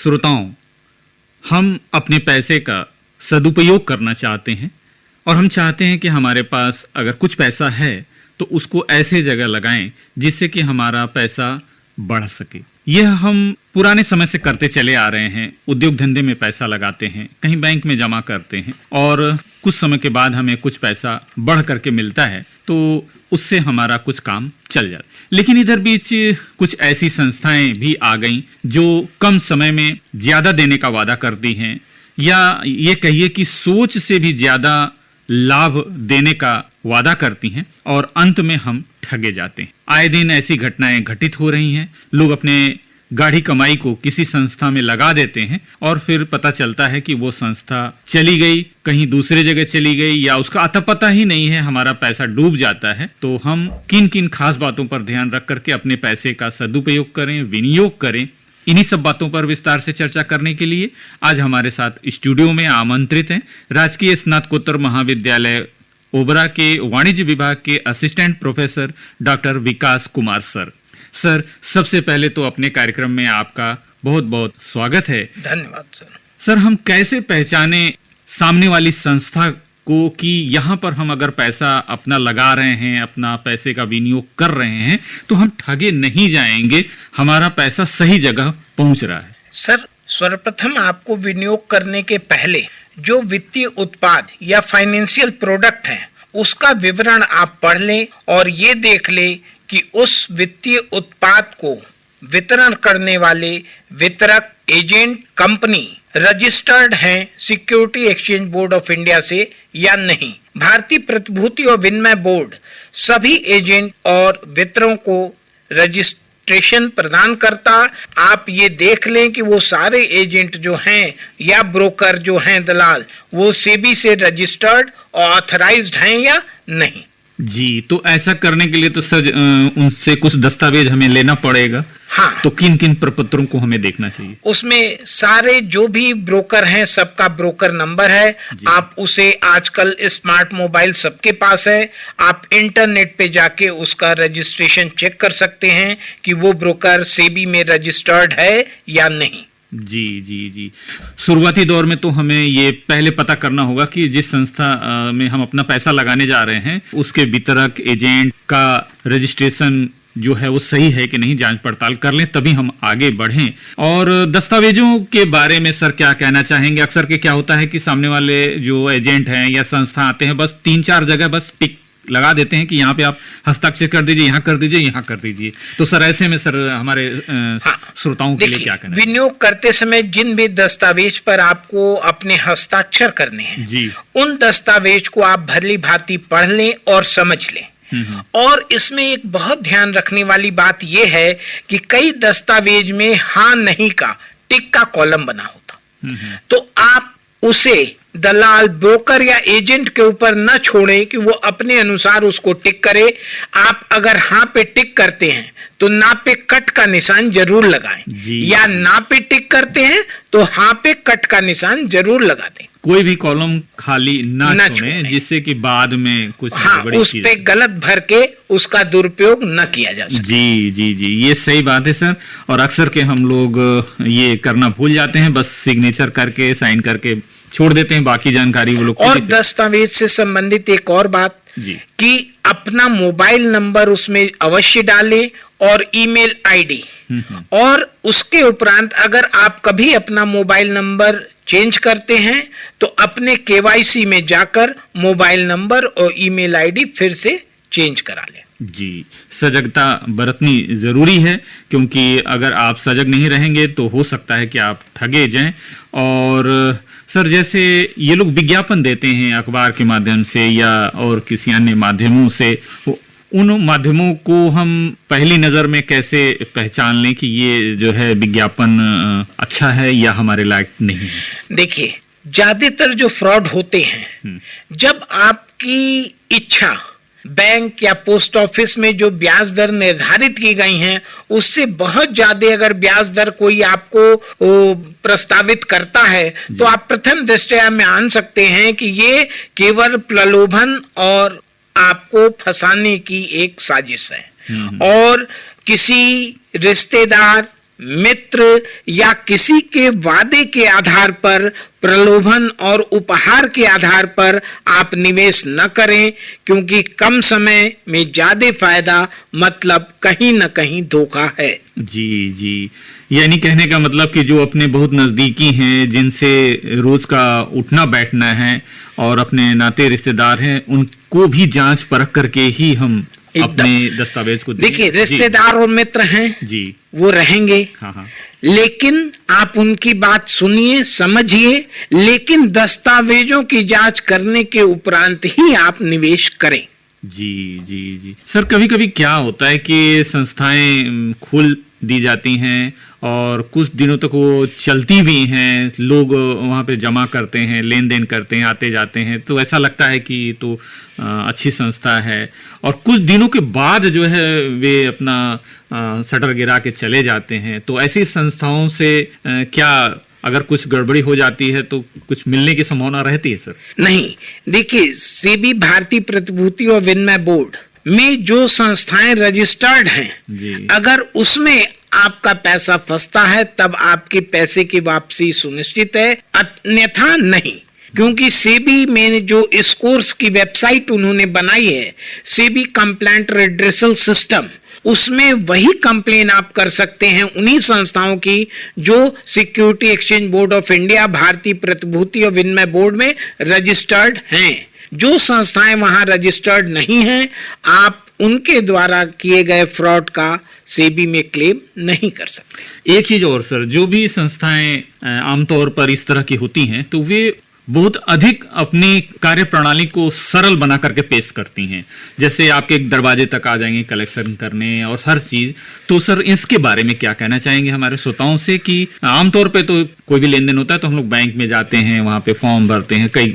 श्रोताओं, हम अपने पैसे का सदुपयोग करना चाहते हैं और हम चाहते हैं कि हमारे पास अगर कुछ पैसा है तो उसको ऐसे जगह लगाएं जिससे कि हमारा पैसा बढ़ सके। यह हम पुराने समय से करते चले आ रहे हैं। उद्योग धंधे में पैसा लगाते हैं, कहीं बैंक में जमा करते हैं और कुछ समय के बाद हमें कुछ पैसा बढ़ करके मिलता है तो उससे हमारा कुछ काम चल जाता है। लेकिन इधर बीच कुछ ऐसी संस्थाएं भी आ गईं जो कम समय में ज्यादा देने का वादा करती हैं, या ये कहिए कि सोच से भी ज्यादा लाभ देने का वादा करती हैं और अंत में हम ठगे जाते हैं। आए दिन ऐसी घटनाएं घटित हो रही हैं। लोग अपने गाढ़ी कमाई को किसी संस्था में लगा देते हैं और फिर पता चलता है कि वो संस्था चली गई, कहीं दूसरे जगह चली गई, या उसका अता पता ही नहीं है, हमारा पैसा डूब जाता है। तो हम किन किन खास बातों पर ध्यान रख करके अपने पैसे का सदुपयोग करें, विनियोग करें, इन्हीं सब बातों पर विस्तार से चर्चा करने के लिए आज हमारे साथ स्टूडियो में आमंत्रित हैं राजकीय स्नातकोत्तर महाविद्यालय ओबरा के वाणिज्य विभाग के असिस्टेंट प्रोफेसर डॉक्टर विकास कुमार सर। सर, सबसे पहले तो अपने कार्यक्रम में आपका बहुत बहुत स्वागत है। धन्यवाद सर। सर, हम कैसे पहचाने सामने वाली संस्था को कि यहाँ पर हम अगर पैसा अपना लगा रहे हैं, अपना पैसे का विनियोग कर रहे हैं तो हम ठगे नहीं जाएंगे, हमारा पैसा सही जगह पहुंच रहा है? सर, सर्वप्रथम आपको विनियोग करने के पहले जो वित्तीय उत्पाद या फाइनेंशियल प्रोडक्ट है उसका विवरण आप पढ़ लें और ये देख लें कि उस वित्तीय उत्पाद को वितरण करने वाले वितरक, एजेंट, कंपनी रजिस्टर्ड हैं security exchange board of India से या नहीं। भारतीय प्रतिभूति और विनिमय बोर्ड सभी एजेंट और वितरकों को रजिस्ट्रेशन प्रदान करता। आप ये देख लें कि वो सारे एजेंट जो हैं या ब्रोकर जो हैं, दलाल, वो सेबी से रजिस्टर्ड और ऑथराइज्ड हैं या नहीं। जी, तो ऐसा करने के लिए तो सर उनसे कुछ दस्तावेज हमें लेना पड़ेगा। हाँ, तो किन किन प्रपत्रों को हमें देखना चाहिए? उसमें सारे जो भी ब्रोकर हैं सबका ब्रोकर नंबर है। आप उसे, आजकल स्मार्ट मोबाइल सबके पास है, आप इंटरनेट पे जाके उसका रजिस्ट्रेशन चेक कर सकते हैं कि वो ब्रोकर सेबी में रजिस्टर्ड है या नहीं। जी जी जी। शुरुआती दौर में तो हमें ये पहले पता करना होगा कि जिस संस्था में हम अपना पैसा लगाने जा रहे हैं उसके वितरक, एजेंट का रजिस्ट्रेशन जो है वो सही है कि नहीं, जांच पड़ताल कर लें, तभी हम आगे बढ़ें। और दस्तावेजों के बारे में सर क्या कहना चाहेंगे? अक्सर के क्या होता है कि सामने वाले जो एजेंट हैं या संस्था आते हैं, बस 3-4 जगह बस टिक लगा देते हैं कि यहाँ पे आप हस्ताक्षर कर दीजिए, यहाँ कर दीजिए, यहाँ कर दीजिए। तो सर ऐसे में सर हमारे श्रोताओं के लिए क्या कहना? विनियोग करते समय जिन भी दस्तावेज पर आपको अपने हस्ताक्षर करने हैं जी, उन दस्तावेज को आप भली भांति पढ़ लें और समझ लें। और इसमें एक बहुत ध्यान रखने वाली बात यह है कि कई दस्तावेज में हाँ नहीं का टिक का कॉलम बना होता, तो आप उसे दलाल, ब्रोकर या एजेंट के ऊपर न छोड़ें कि वो अपने अनुसार उसको टिक करे। आप अगर हाँ पे टिक करते हैं तो ना पे कट का निशान जरूर लगाएं, या ना पे टिक करते हैं तो हाँ पे कट का निशान जरूर लगा दें। कोई भी कॉलम खाली ना छोड़ें जिससे कि बाद में कुछ उस पे गलत भर के उसका दुरुपयोग न किया जा सके। जी जी जी, ये सही बात है सर। और अक्सर के हम लोग ये करना भूल जाते हैं, बस सिग्नेचर करके, साइन करके छोड़ देते हैं, बाकी जानकारी वो लोग। और दस्तावेज से संबंधित एक और बात जी, कि अपना मोबाइल नंबर उसमें अवश्य डालें और ईमेल आईडी, और उसके उपरांत अगर आप कभी अपना मोबाइल नंबर चेंज करते हैं तो अपने केवाईसी में जाकर मोबाइल नंबर और ईमेल आईडी फिर से चेंज करा लें। जी, सजगता बरतनी जरूरी है, क्योंकि अगर आप सजग नहीं रहेंगे तो हो सकता है कि आप ठगे जाएं। और सर, जैसे ये लोग विज्ञापन देते हैं अखबार के माध्यम से या और किसी अन्य माध्यमों से, उन माध्यमों को हम पहली नजर में कैसे पहचान लें कि ये जो है विज्ञापन अच्छा है या हमारे लायक नहीं है? देखिए, ज्यादातर जो फ्रॉड होते हैं, जब आपकी इच्छा बैंक या पोस्ट ऑफिस में जो ब्याज दर निर्धारित की गई हैं उससे बहुत ज्यादा अगर ब्याज दर कोई आपको प्रस्तावित करता है तो आप प्रथम दृष्टया में आन सकते हैं कि ये केवल प्रलोभन और आपको फंसाने की एक साजिश है। और किसी रिश्तेदार मित्र या किसी के वादे के आधार पर, प्रलोभन और उपहार के आधार पर आप निवेश न करें, क्योंकि कम समय में ज्यादा फायदा मतलब कहीं न कहीं धोखा है। जी जी, यानी कहने का मतलब कि जो अपने बहुत नजदीकी हैं, जिनसे रोज का उठना बैठना है और अपने नाते रिश्तेदार हैं, उनको भी जांच परख करके ही हम अपने दस्तावेज को देखिए, रिश्तेदार और मित्र हैं जी, वो रहेंगे। हाँ हाँ, लेकिन आप उनकी बात सुनिए, समझिए, लेकिन दस्तावेजों की जांच करने के उपरांत ही आप निवेश करें। जी जी जी। सर, कभी कभी क्या होता है कि संस्थाएं खोल दी जाती हैं और कुछ दिनों तक वो चलती भी हैं, लोग वहाँ पे जमा करते हैं, लेन देन करते हैं, आते जाते हैं, तो ऐसा लगता है कि तो अच्छी संस्था है, और कुछ दिनों के बाद जो है वे अपना शटर गिरा के चले जाते हैं। तो ऐसी संस्थाओं से क्या अगर कुछ गड़बड़ी हो जाती है तो कुछ मिलने की संभावना रहती है सर? नहीं, देखिए, सेबी भारतीय प्रतिभूति और विनिमय बोर्ड में जो संस्थाएं रजिस्टर्ड हैं, अगर उसमें आपका पैसा फंसता है तब आपके पैसे की वापसी सुनिश्चित है, अन्यथा नहीं। क्योंकि सेबी में जो इस कोर्स की वेबसाइट उन्होंने बनाई है, सेबी कंप्लेंट रिड्रेसल सिस्टम, उसमें वही कंप्लेन आप कर सकते हैं उन्हीं संस्थाओं की जो security exchange board of India, भारतीय प्रतिभूति और विनिमय बोर्ड में रजिस्टर्ड हैं। जो संस्थाएं वहां रजिस्टर्ड नहीं हैं, आप उनके द्वारा किए गए फ्रॉड का सेबी में क्लेम नहीं कर सकते। एक चीज और सर, जो भी संस्थाएं आमतौर पर इस तरह की होती हैं तो वे बहुत अधिक अपनी कार्य प्रणाली को सरल बना करके पेश करती हैं, जैसे आपके दरवाजे तक आ जाएंगे कलेक्शन करने और हर चीज। तो सर, इसके बारे में क्या कहना चाहेंगे हमारे श्रोताओं से कि आमतौर पे तो कोई भी लेन देन होता है तो हम लोग बैंक में जाते हैं, वहां पे फॉर्म भरते हैं, कई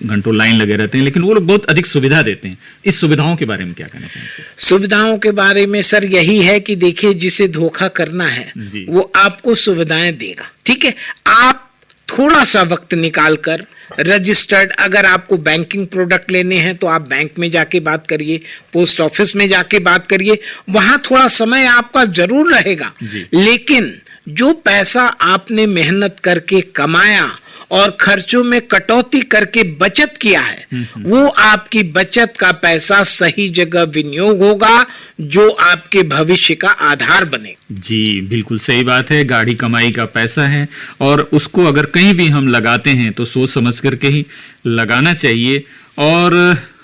घंटों लाइन लगे रहते हैं, लेकिन वो लोग बहुत अधिक सुविधा देते हैं। इस सुविधाओं के बारे में क्या कहना चाहेंगे? सुविधाओं के बारे में सर यही है कि देखिए, जिसे धोखा करना है वो आपको सुविधाएं देगा, ठीक है। आप थोड़ा सा वक्त निकालकर रजिस्टर्ड, अगर आपको बैंकिंग प्रोडक्ट लेने हैं तो आप बैंक में जाके बात करिए, पोस्ट ऑफिस में जाके बात करिए, वहां थोड़ा समय आपका जरूर रहेगा, लेकिन जो पैसा आपने मेहनत करके कमाया और खर्चों में कटौती करके बचत किया है, वो आपकी बचत का पैसा सही जगह विनियोग होगा, जो आपके भविष्य का आधार बनेगा। जी, बिल्कुल सही बात है। गाढ़ी कमाई का पैसा है और उसको अगर कहीं भी हम लगाते हैं तो सोच समझ करके ही लगाना चाहिए। और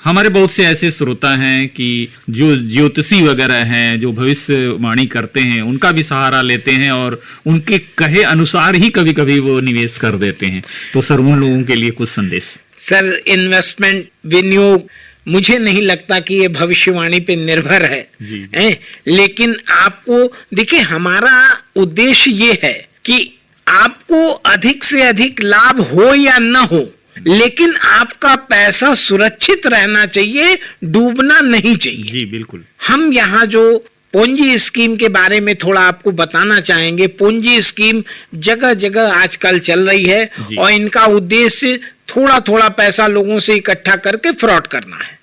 हमारे बहुत से ऐसे श्रोता हैं कि जो ज्योतिषी वगैरह हैं, जो भविष्यवाणी करते हैं, उनका भी सहारा लेते हैं और उनके कहे अनुसार ही कभी कभी वो निवेश कर देते हैं। तो सर, उन लोगों के लिए कुछ संदेश? सर, इन्वेस्टमेंट, विनियोग, मुझे नहीं लगता कि ये भविष्यवाणी पे निर्भर है, लेकिन आपको देखिए, हमारा उद्देश्य ये है कि आपको अधिक से अधिक लाभ हो या न हो, लेकिन आपका पैसा सुरक्षित रहना चाहिए, डूबना नहीं चाहिए। जी बिल्कुल। हम यहाँ जो पूंजी स्कीम के बारे में थोड़ा आपको बताना चाहेंगे। पूंजी स्कीम जगह जगह आजकल चल रही है और इनका उद्देश्य थोड़ा थोड़ा पैसा लोगों से इकट्ठा करके फ्रॉड करना है।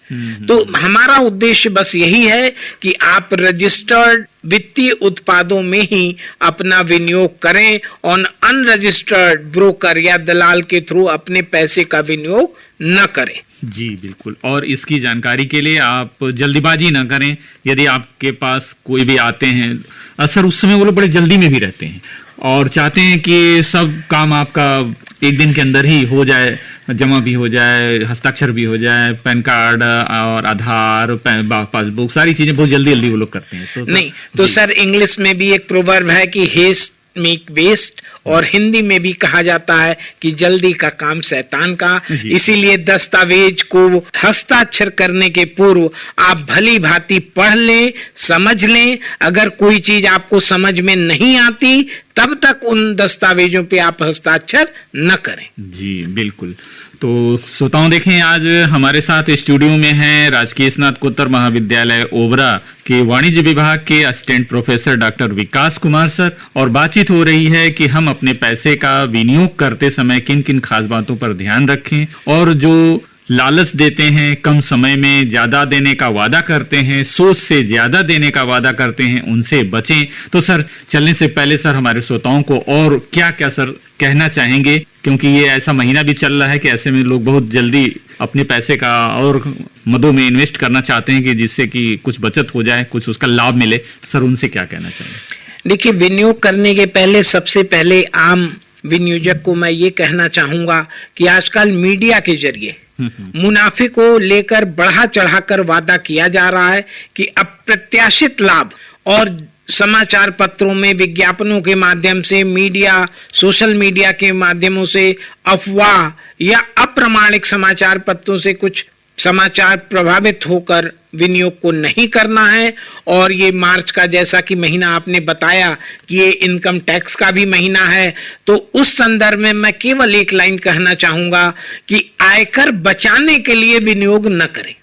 तो हमारा उद्देश्य बस यही है कि आप रजिस्टर्ड वित्तीय उत्पादों में ही अपना विनियोग करें और अनरजिस्टर्ड ब्रोकर या दलाल के थ्रू अपने पैसे का विनियोग न करें। जी बिल्कुल। और इसकी जानकारी के लिए आप जल्दीबाजी ना करें। यदि आपके पास कोई भी आते हैं, सर उस समय वो लोग बड़े जल्दी में भी रहते हैं और चाहते हैं कि सब काम आपका एक दिन के अंदर ही हो जाए, जमा भी हो जाए, हस्ताक्षर भी हो जाए, पैन कार्ड और आधार, पासबुक, सारी चीजें बहुत जल्दी जल्दी वो लोग करते हैं। तो नहीं, तो सर इंग्लिश में भी एक प्रोवर्ब है कि हेस्ट मेक वेस्ट, और हिंदी में भी कहा जाता है कि जल्दी का काम शैतान का। इसीलिए दस्तावेज को हस्ताक्षर करने के पूर्व आप भली भांति पढ़ लें, समझ लें। अगर कोई चीज आपको समझ में नहीं आती तब तक उन दस्तावेजों पे आप हस्ताक्षर न करें। जी बिल्कुल। तो श्रोताओं देखें, आज हमारे साथ स्टूडियो में हैं राजकीय स्नातकोत्तर महाविद्यालय ओबरा के वाणिज्य विभाग के असिस्टेंट प्रोफेसर डॉक्टर विकास कुमार सर, और बातचीत हो रही है कि हम अपने पैसे का विनियोग करते समय किन किन खास बातों पर ध्यान रखें और जो लालच देते हैं, कम समय में ज्यादा देने का वादा करते हैं, सोच से ज्यादा देने का वादा करते हैं, उनसे बचें। तो सर, चलने से पहले सर हमारे श्रोताओं को और क्या क्या सर कहना चाहेंगे, क्योंकि ये ऐसा महीना भी चल रहा है कि ऐसे में लोग बहुत जल्दी अपने पैसे का और मदों में इन्वेस्ट करना चाहते हैं कि जिससे कि कुछ बचत हो जाए, कुछ उसका लाभ मिले। तो सर उनसे क्या कहना चाहेंगे? देखिए, विनियोग करने के पहले सबसे पहले आम विनियोजक को मैं ये कहना चाहूंगा कि आजकल मीडिया के जरिए मुनाफे को लेकर बढ़ा चढ़ाकर वादा किया जा रहा है कि अप्रत्याशित लाभ, और समाचार पत्रों में विज्ञापनों के माध्यम से, मीडिया, सोशल मीडिया के माध्यमों से, अफवाह या अप्रामाणिक समाचार पत्रों से कुछ समाचार प्रभावित होकर विनियोग को नहीं करना है। और ये मार्च का जैसा कि महीना आपने बताया कि ये इनकम टैक्स का भी महीना है, तो उस संदर्भ में मैं केवल एक लाइन कहना चाहूंगा कि आयकर बचाने के लिए विनियोग न करें।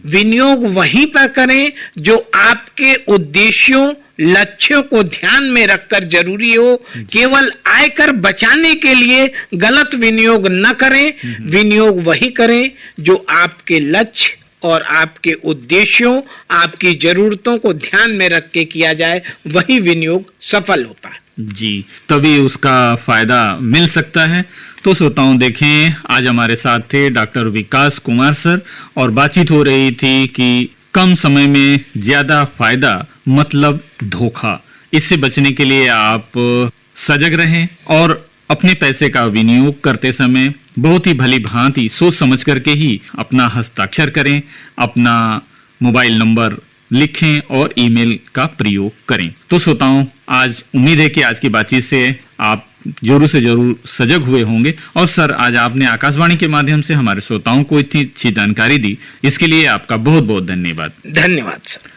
विनियोग वहीं पर करें जो आपके उद्देश्यों, लक्ष्यों को ध्यान में रखकर जरूरी हो। केवल आयकर बचाने के लिए गलत विनियोग न करें। विनियोग वही करें जो आपके लक्ष्य और आपके उद्देश्यों, आपकी जरूरतों को ध्यान में रख के किया जाए, वही विनियोग सफल होता है। जी, तभी उसका फायदा मिल सकता है। तो श्रोताओं, देखें, आज हमारे साथ थे डॉक्टर विकास कुमार सर और बातचीत हो रही थी कि कम समय में ज्यादा फायदा मतलब धोखा। इससे बचने के लिए आप सजग रहें और अपने पैसे का विनियोग करते समय बहुत ही भली भांति सोच समझ करके ही अपना हस्ताक्षर करें, अपना मोबाइल नंबर लिखें और ईमेल का प्रयोग करें। तो श्रोताओं, आज उम्मीद है कि आज की बातचीत से आप जरूर से जरूर सजग हुए होंगे। और सर, आज आपने आकाशवाणी के माध्यम से हमारे श्रोताओं को इतनी अच्छी जानकारी दी, इसके लिए आपका बहुत बहुत धन्यवाद। धन्यवाद सर।